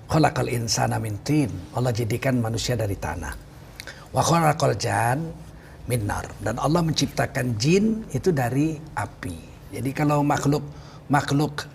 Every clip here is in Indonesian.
Khalaqal insana min tin. Allah jadikan manusia dari tanah. Wa khalaqal jan min nar. Dan Allah menciptakan jin itu dari api. Jadi kalau makhluk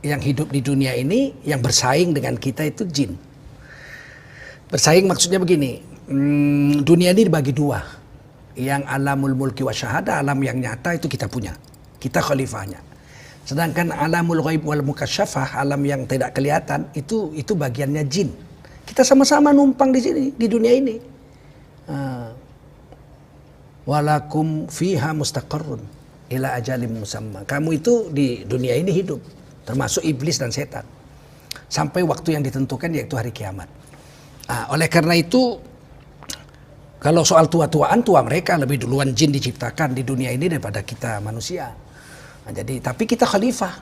yang hidup di dunia ini yang bersaing dengan kita itu jin. Bersaing maksudnya begini, dunia ini dibagi dua. Yang alamul mulki wa syahada, alam yang nyata itu kita punya. Kita khalifahnya. Sedangkan alamul ghaib wal mukasyafah, alam yang tidak kelihatan, itu bagiannya jin. Kita sama-sama numpang di sini, di dunia ini. Walakum fiha mustaqarrun ila ajalim musamma. Kamu itu di dunia ini hidup, termasuk iblis dan setan, sampai waktu yang ditentukan, yaitu hari kiamat. Oleh karena itu, kalau soal tua mereka lebih duluan jin diciptakan di dunia ini daripada kita manusia. Jadi, tapi kita khalifah.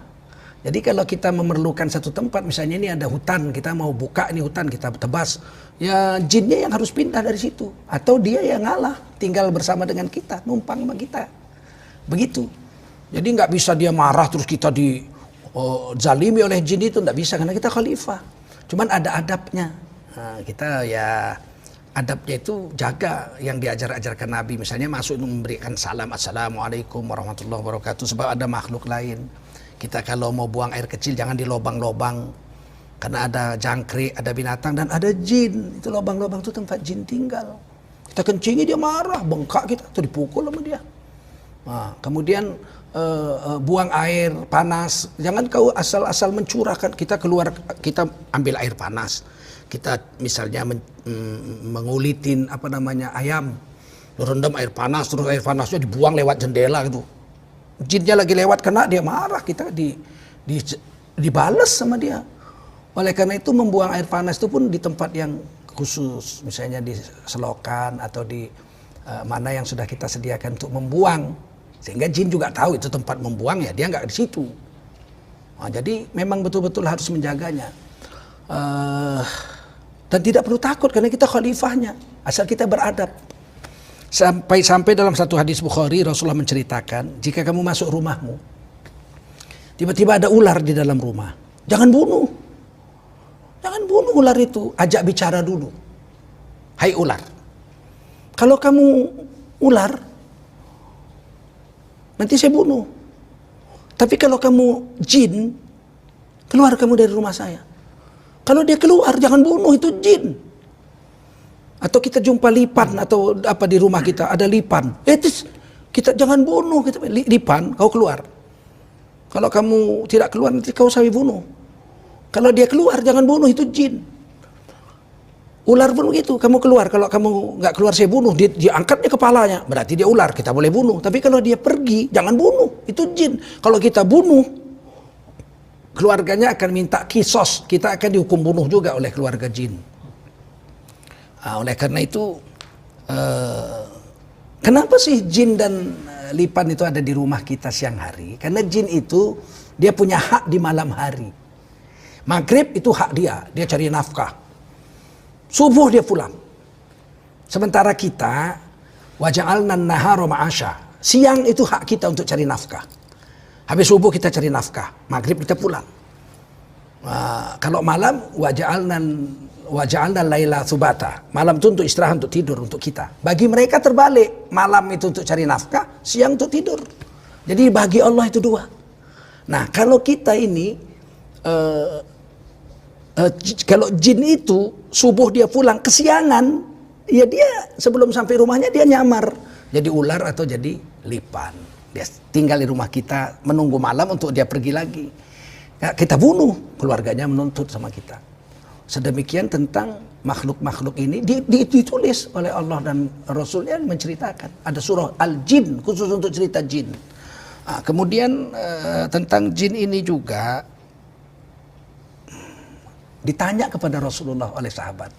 Jadi kalau kita memerlukan satu tempat, misalnya ini ada hutan, kita mau buka ini hutan, kita tebas, ya jinnya yang harus pindah dari situ, atau dia yang ngalah, tinggal bersama dengan kita, numpang sama kita. Begitu. Jadi nggak bisa dia marah terus kita zalimi oleh jin itu, nggak bisa, karena kita khalifah. Cuman ada adabnya. Kita ya adabnya itu jaga yang diajar-ajarkan Nabi. Misalnya masuk itu memberikan salam, assalamualaikum warahmatullahi wabarakatuh, sebab ada makhluk lain. Kita kalau mau buang air kecil jangan di lobang-lobang, karena ada jangkrik, ada binatang, dan ada jin. Itu lobang-lobang itu tempat jin tinggal. Kita kencingi dia marah, bengkak kita, atau dipukul sama dia. Kemudian buang air panas, jangan kau asal-asal mencurahkan. Kita keluar, kita ambil air panas, kita misalnya mengulitin ayam, rendam air panas, terus air panasnya dibuang lewat jendela gitu. Jinnya lagi lewat, kena dia marah, kita dibales sama dia. Oleh karena itu membuang air panas itu pun di tempat yang khusus, misalnya di selokan atau di mana yang sudah kita sediakan untuk membuang, sehingga jin juga tahu itu tempat membuang, ya dia nggak di situ. Jadi memang betul-betul harus menjaganya. Dan tidak perlu takut karena kita khalifahnya, asal kita beradab. Sampai dalam satu hadis Bukhari, Rasulullah menceritakan, jika kamu masuk rumahmu, tiba-tiba ada ular di dalam rumah, jangan bunuh. Jangan bunuh ular itu, ajak bicara dulu. Hai ular, kalau kamu ular, nanti saya bunuh. Tapi kalau kamu jin, keluar kamu dari rumah saya. Kalau dia keluar, jangan bunuh, itu jin. Atau kita jumpa lipan atau apa di rumah kita ada lipan, kita jangan bunuh, kita lipan, kau keluar. Kalau kamu tidak keluar nanti kau saya bunuh. Kalau dia keluar jangan bunuh, itu jin. Ular pun begitu, kamu keluar, kalau kamu nggak keluar saya bunuh, dia angkatnya kepalanya, berarti dia ular, kita boleh bunuh. Tapi kalau dia pergi jangan bunuh, itu jin. Kalau kita bunuh, keluarganya akan minta kisos, kita akan dihukum bunuh juga oleh keluarga jin. Oleh karena itu, kenapa sih jin dan lipan itu ada di rumah kita siang hari? Karena jin itu dia punya hak di malam hari. Maghrib itu hak dia cari nafkah. Subuh dia pulang. Sementara kita, waja'alna an-nahara ma'asha. Siang itu hak kita untuk cari nafkah. Habis subuh kita cari nafkah, maghrib kita pulang. Kalau malam, waja'alna laila subata. Malam itu untuk istirahat, untuk tidur, untuk kita. Bagi mereka terbalik. Malam itu untuk cari nafkah, siang untuk tidur. Jadi bagi Allah itu dua. Nah, kalau kita ini, kalau jin itu subuh dia pulang, kesiangan, ya dia sebelum sampai rumahnya dia nyamar. Jadi ular atau jadi lipan. Dia tinggal di rumah kita, menunggu malam untuk dia pergi lagi. Ya, kita bunuh, keluarganya menuntut sama kita. Sedemikian tentang makhluk-makhluk ini ditulis oleh Allah dan Rasulnya menceritakan. Ada surah Al-Jin khusus untuk cerita jin. Kemudian tentang jin ini juga ditanya kepada Rasulullah oleh sahabat.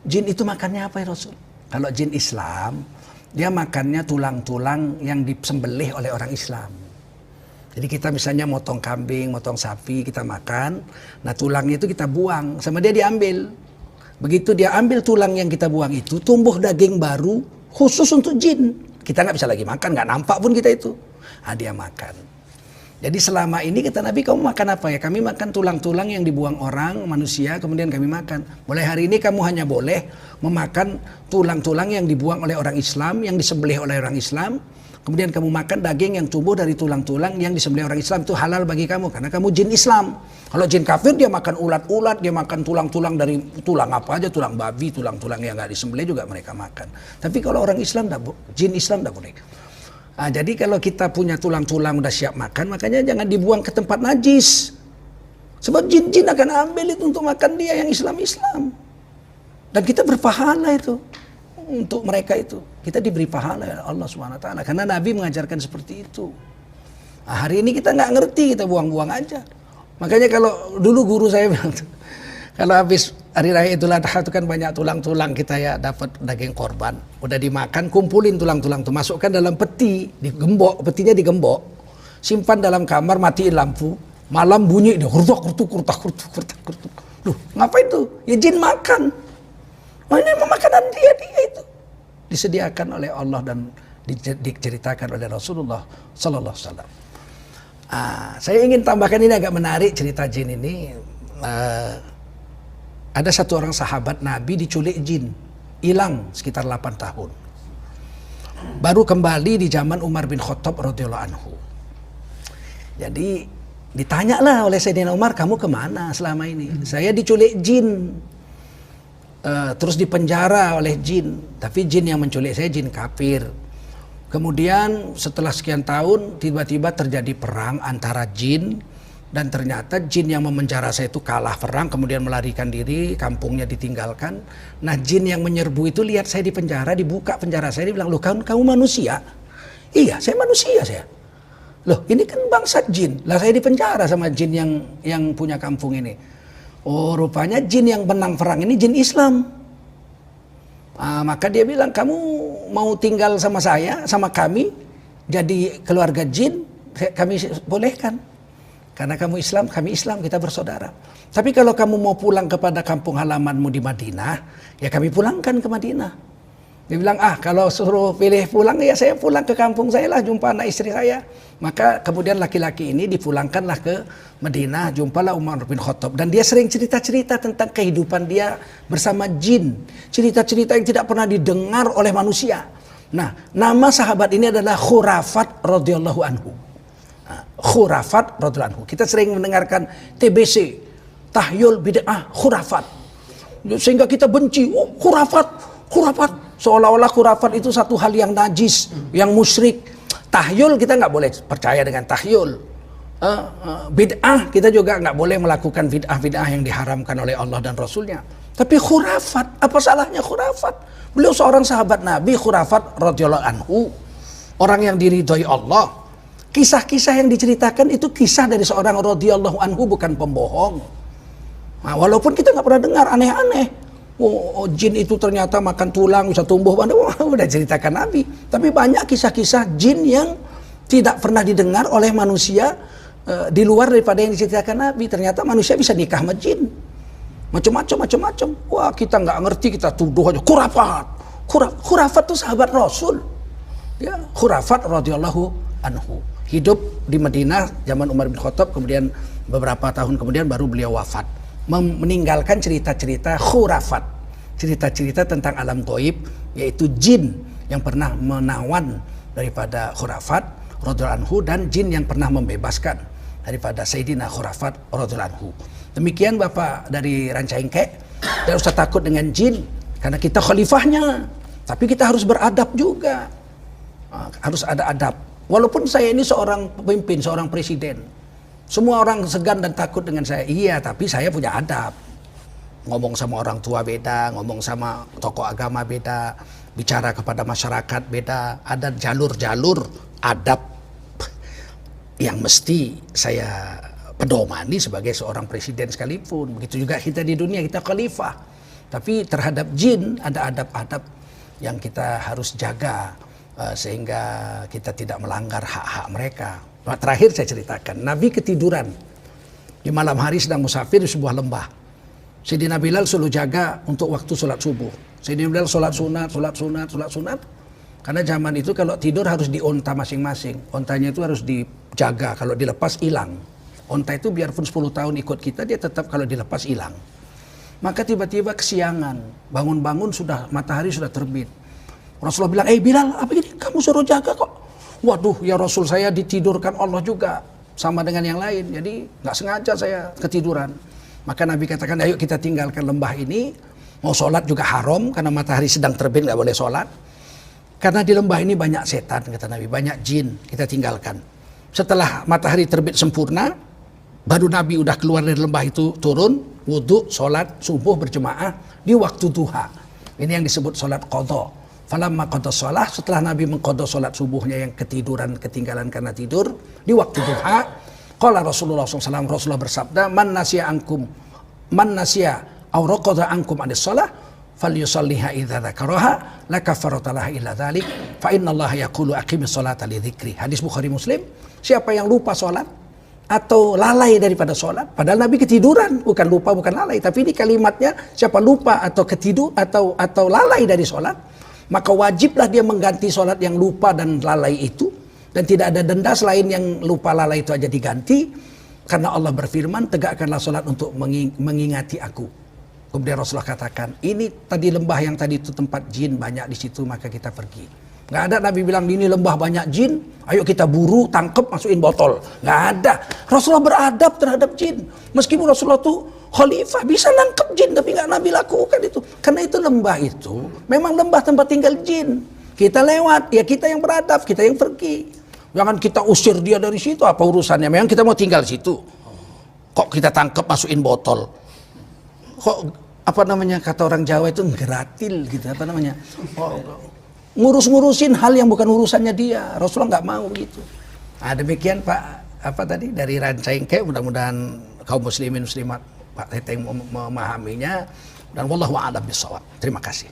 Jin itu makannya apa ya Rasul? Kalau jin Islam, dia makannya tulang-tulang yang disembelih oleh orang Islam. Jadi kita misalnya motong kambing, motong sapi, kita makan. Nah tulangnya itu kita buang, sama dia diambil. Begitu dia ambil tulang yang kita buang itu, tumbuh daging baru khusus untuk jin. Kita nggak bisa lagi makan, nggak nampak pun kita itu. Dia makan. Jadi selama ini kata Nabi, kamu makan apa ya? Kami makan tulang-tulang yang dibuang orang, manusia, kemudian kami makan. Mulai hari ini kamu hanya boleh memakan tulang-tulang yang dibuang oleh orang Islam, yang disembelih oleh orang Islam. Kemudian kamu makan daging yang tumbuh dari tulang-tulang yang disembelih orang Islam, itu halal bagi kamu karena kamu jin Islam. Kalau jin kafir dia makan ulat-ulat, dia makan tulang-tulang dari tulang apa aja, tulang babi, tulang-tulang yang nggak disembelih juga mereka makan. Tapi kalau orang Islam, jin Islam tidak boleh. Nah, jadi kalau kita punya tulang-tulang udah siap makan, makanya jangan dibuang ke tempat najis. Sebab jin-jin akan ambil itu untuk makan dia yang Islam-Islam. Dan kita berpahala itu untuk mereka itu. Kita diberi pahala oleh Allah SWT. Karena Nabi mengajarkan seperti itu. Nah, hari ini kita nggak ngerti, kita buang-buang aja. Makanya kalau dulu guru saya bilang, kalau habis hari raya Idul Adha itu kan banyak tulang-tulang kita ya dapat daging korban. Udah dimakan, kumpulin tulang-tulang itu, masukkan dalam peti, digembok, petinya digembok, simpan dalam kamar, matiin lampu, malam bunyi dia kurtuk. Loh, ngapain tuh? Ya jin makan. Oh, ini makanan dia itu disediakan oleh Allah dan diceritakan oleh Rasulullah Sallallahu Alaihi Wasallam. Saya ingin tambahkan ini agak menarik cerita jin ini. Ada satu orang sahabat Nabi diculik jin, hilang sekitar 8 tahun. Baru kembali di zaman Umar bin Khattab radhiyallahu anhu. Jadi ditanyalah oleh Sayyidina Umar, kamu kemana selama ini? Saya diculik jin, terus dipenjara oleh jin. Tapi jin yang menculik saya jin kafir. Kemudian setelah sekian tahun tiba-tiba terjadi perang antara jin. Dan ternyata jin yang memenjara saya itu kalah perang, kemudian melarikan diri, kampungnya ditinggalkan. Nah jin yang menyerbu itu lihat saya di penjara, dibuka penjara saya, dia bilang, loh kamu manusia? Iya, saya manusia saya. Loh ini kan bangsa jin, lah saya di penjara sama jin yang punya kampung ini. Oh rupanya jin yang menang perang ini jin Islam. Maka dia bilang, kamu mau tinggal sama saya, sama kami, jadi keluarga jin, kami bolehkan. Karena kamu Islam, kami Islam, kita bersaudara. Tapi kalau kamu mau pulang kepada kampung halamanmu di Madinah, ya kami pulangkan ke Madinah. Dia bilang, kalau suruh pilih pulang, ya saya pulang ke kampung saya lah, jumpa anak istri saya. Maka kemudian laki-laki ini dipulangkanlah ke Madinah, jumpalah Umar bin Khattab. Dan dia sering cerita-cerita tentang kehidupan dia bersama jin. Cerita-cerita yang tidak pernah didengar oleh manusia. Nah, nama sahabat ini adalah Khurafat radhiyallahu anhu. Khurafat radhiyallahu anhu. Kita sering mendengarkan TBC, tahyul bid'ah khurafat. Sehingga kita benci, khurafat. Seolah-olah khurafat itu satu hal yang najis, yang musyrik. Tahyul kita nggak boleh percaya dengan tahyul. Bid'ah kita juga nggak boleh melakukan bid'ah yang diharamkan oleh Allah dan Rasulnya. Tapi khurafat, apa salahnya khurafat? Beliau seorang sahabat Nabi, Khurafat radhiyallahu anhu, orang yang diridhoi Allah. Kisah-kisah yang diceritakan itu kisah dari seorang radhiyallahu anhu, bukan pembohong. Nah, walaupun kita nggak pernah dengar, aneh-aneh. Jin itu ternyata makan tulang bisa tumbuh. Udah ceritakan Nabi. Tapi banyak kisah-kisah jin yang tidak pernah didengar oleh manusia di luar daripada yang diceritakan Nabi. Ternyata manusia bisa nikah sama jin. Macam-macam. Wah kita nggak ngerti, kita tuduh aja. Khurafat itu sahabat Rasul. Ya, Khurafat radhiyallahu anhu. Hidup di Madinah zaman Umar bin Khattab, kemudian beberapa tahun kemudian baru beliau wafat, meninggalkan cerita-cerita khurafat, cerita-cerita tentang alam gaib, yaitu jin yang pernah menawan daripada Khurafat radhiyallahu anhu dan jin yang pernah membebaskan daripada Sayyidina Khurafat radhiyallahu anhu. Demikian Bapak dari Rancaingke, tidak usah takut dengan jin karena kita khalifahnya, tapi kita harus beradab juga, harus ada adab. Walaupun saya ini seorang pemimpin, seorang presiden, semua orang segan dan takut dengan saya. Iya, tapi saya punya adab. Ngomong sama orang tua beda, ngomong sama tokoh agama beda, bicara kepada masyarakat beda. Ada jalur-jalur adab yang mesti saya pedomani sebagai seorang presiden sekalipun. Begitu juga kita di dunia, kita khalifah. Tapi terhadap jin ada adab-adab yang kita harus jaga, sehingga kita tidak melanggar hak-hak mereka. Terakhir saya ceritakan, Nabi ketiduran di malam hari sedang musafir di sebuah lembah. Sayyidina Bilal suruh jaga untuk waktu sholat subuh. Sayyidina Bilal sholat sunat. Karena zaman itu kalau tidur harus di onta masing-masing. Ontanya itu harus dijaga, kalau dilepas hilang. Onta itu biarpun 10 tahun ikut kita, dia tetap kalau dilepas hilang. Maka tiba-tiba kesiangan, bangun-bangun sudah matahari sudah terbit. Rasulullah bilang, Bilal, apa gini? Kamu suruh jaga kok. Waduh, ya Rasul, saya ditidurkan Allah juga. Sama dengan yang lain, jadi nggak sengaja saya ketiduran. Maka Nabi katakan, ayo kita tinggalkan lembah ini. Mau sholat juga haram, karena matahari sedang terbit, nggak boleh sholat. Karena di lembah ini banyak setan, kata Nabi, banyak jin, kita tinggalkan. Setelah matahari terbit sempurna, baru Nabi udah keluar dari lembah itu, turun, wudhu, sholat, subuh berjemaah, di waktu duha. Ini yang disebut sholat qadha. Falamma qadha sholat, setelah Nabi mengqadha sholat subuhnya yang ketiduran, ketinggalan karena tidur, di waktu duha, qala Rasulullah SAW, Rasulullah bersabda, man nasya aw raqadha ankum anis sholat, falyusalliha idza dzakaraha la kafarata laha illa dzalik fa innallaha yaqulu aqimis sholata li dzikri. Hadis Bukhari Muslim. Siapa yang lupa salat atau lalai daripada salat, padahal Nabi ketiduran, bukan lupa, bukan lalai, tapi ini kalimatnya siapa lupa atau ketidur atau lalai dari salat, maka wajiblah dia mengganti salat yang lupa dan lalai itu, dan tidak ada denda selain yang lupa lalai itu aja diganti, karena Allah berfirman, tegakkanlah salat untuk mengingati aku. Kemudian Rasulullah katakan, ini tadi lembah yang tadi itu tempat jin banyak di situ, maka kita pergi. Nggak ada Nabi bilang, ini lembah banyak jin, ayo kita buru, tangkep, masukin botol. Nggak ada. Rasulullah beradab terhadap jin. Meskipun Rasulullah itu khalifah, bisa nangkep jin, tapi nggak Nabi lakukan itu. Karena itu lembah itu, memang lembah tempat tinggal jin. Kita lewat, ya kita yang beradab, kita yang pergi. Jangan kita usir dia dari situ, apa urusannya? Memang kita mau tinggal situ. Kok kita tangkep, masukin botol? Kok apa namanya, kata orang Jawa itu ngeratil gitu, apa namanya, ngurus-ngurusin hal yang bukan urusannya dia. Rasulullah nggak mau gitu. Nah, demikian Pak, apa tadi dari Rancaingke, mudah-mudahan kaum muslimin muslimat Pak Teteng memahaminya, dan wallahu a'lam bishawab. Terima kasih.